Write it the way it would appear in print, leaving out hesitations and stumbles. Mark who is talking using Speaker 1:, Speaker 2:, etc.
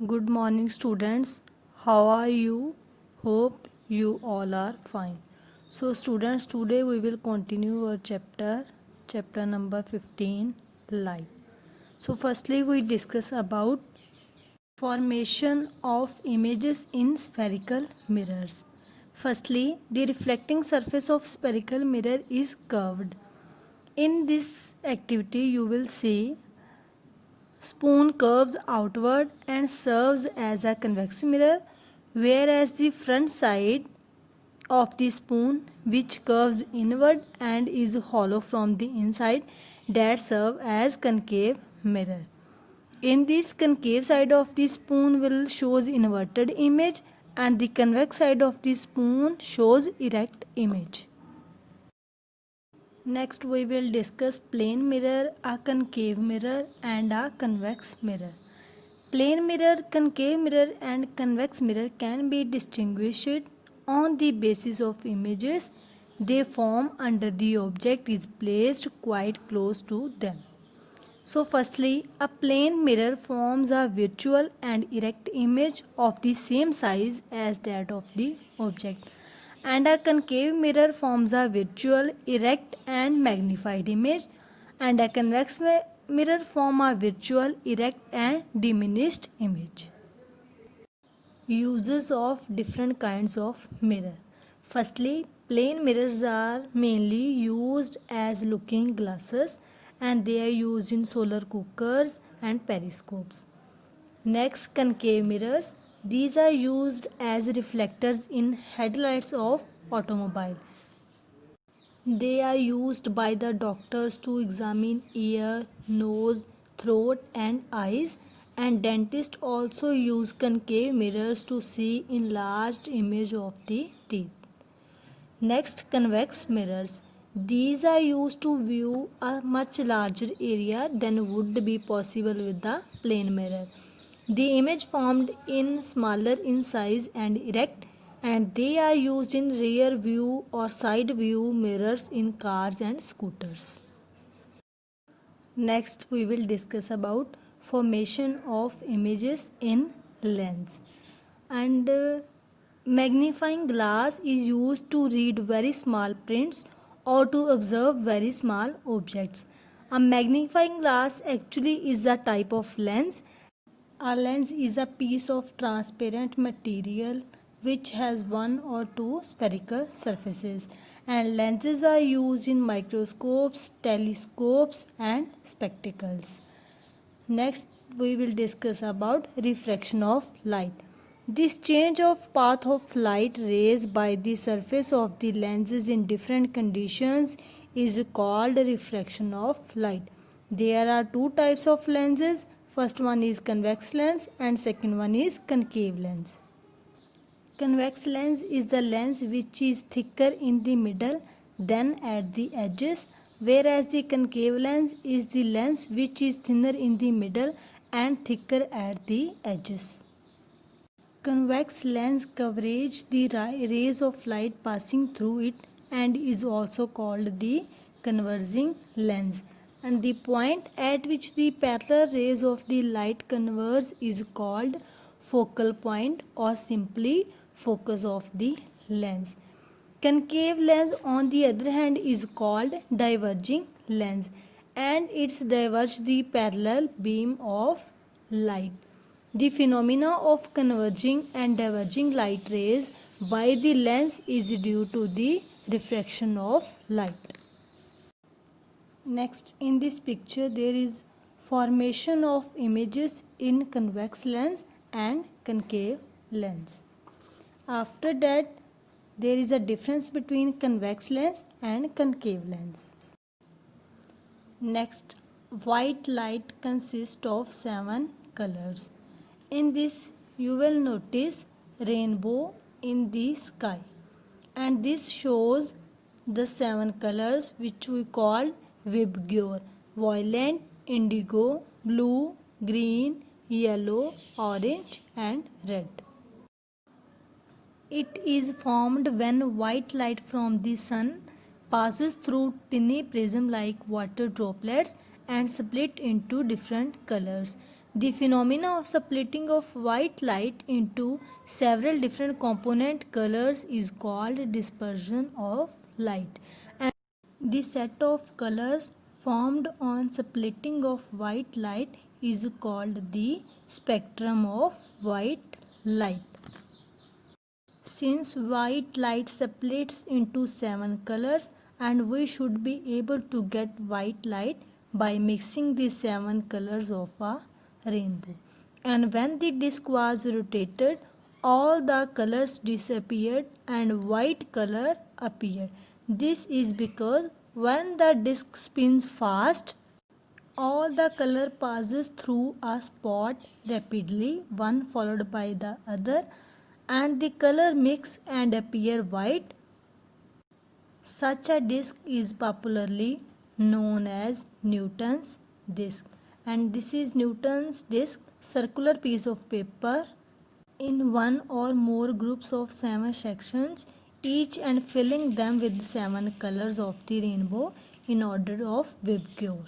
Speaker 1: Good morning, students. How are you? Hope you all are fine. So, students, today we will continue our chapter number 15, light. So, firstly, we discuss about formation of images in spherical mirrors. Firstly, the reflecting surface of spherical mirror is curved. In this activity, you will see spoon curves outward and serves as a convex mirror, whereas the front side of the spoon, which curves inward and is hollow from the inside, that serve as concave mirror. In this concave side of the spoon will shows inverted image, and the convex side of the spoon shows erect image. Next we will discuss plane mirror, a concave mirror and a convex mirror. Plane mirror, concave mirror and convex mirror can be distinguished on the basis of images they form under the object is placed quite close to them. So firstly, a plane mirror forms a virtual and erect image of the same size as that of the object. And a concave mirror forms a virtual, erect and magnified image. And a convex mirror forms a virtual, erect and diminished image. Uses of different kinds of mirror. Firstly, plane mirrors are mainly used as looking glasses and they are used in solar cookers and periscopes. Next, concave mirrors. These are used as reflectors in headlights of automobile. They are used by the doctors to examine ear, nose, throat and eyes, and dentists also use concave mirrors to see enlarged image of the teeth. Next, convex mirrors. These are used to view a much larger area than would be possible with the plane mirror. The image formed in smaller in size and erect, and they are used in rear view or side view mirrors in cars and scooters. Next, we will discuss about formation of images in lens. And magnifying glass is used to read very small prints or to observe very small objects. A magnifying glass actually is a type of lens. A lens is a piece of transparent material which has one or two spherical surfaces, and lenses are used in microscopes, telescopes and spectacles. Next we will discuss about refraction of light. This change of path of light rays by the surface of the lenses in different conditions is called refraction of light. There are two types of lenses. First one is convex lens and second one is concave lens. Convex lens is the lens which is thicker in the middle than at the edges, whereas the concave lens is the lens which is thinner in the middle and thicker at the edges. Convex lens covers the rays of light passing through it and is also called the converging lens. And the point at which the parallel rays of the light converge is called focal point or simply focus of the lens. Concave lens on the other hand is called diverging lens and it's diverge the parallel beam of light. The phenomena of converging and diverging light rays by the lens is due to the refraction of light. Next, in this picture there is formation of images in convex lens and concave lens. After that, there is a difference between convex lens and concave lens. Next, white light consists of 7 colors. In this, you will notice rainbow in the sky, and this shows the 7 colors which we call Vibgyor: violet, indigo, blue, green, yellow, orange and red. It is formed when white light from the sun passes through tiny prism like water droplets and split into different colors. The phenomena of splitting of white light into several different component colors is called dispersion of light. And the set of colors formed on splitting of white light is called the spectrum of white light. Since white light splits into 7 colors, and we should be able to get white light by mixing the 7 colors of a rainbow. And when the disc was rotated, all the colors disappeared and white color appeared. This is because when the disc spins fast, all the color passes through a spot rapidly, one followed by the other, and the color mix and appear white. Such a disc is popularly known as Newton's disc. And this is Newton's disc, circular piece of paper in one or more groups of 7 sections, each and filling them with 7 colors of the rainbow in order of Vibgyor.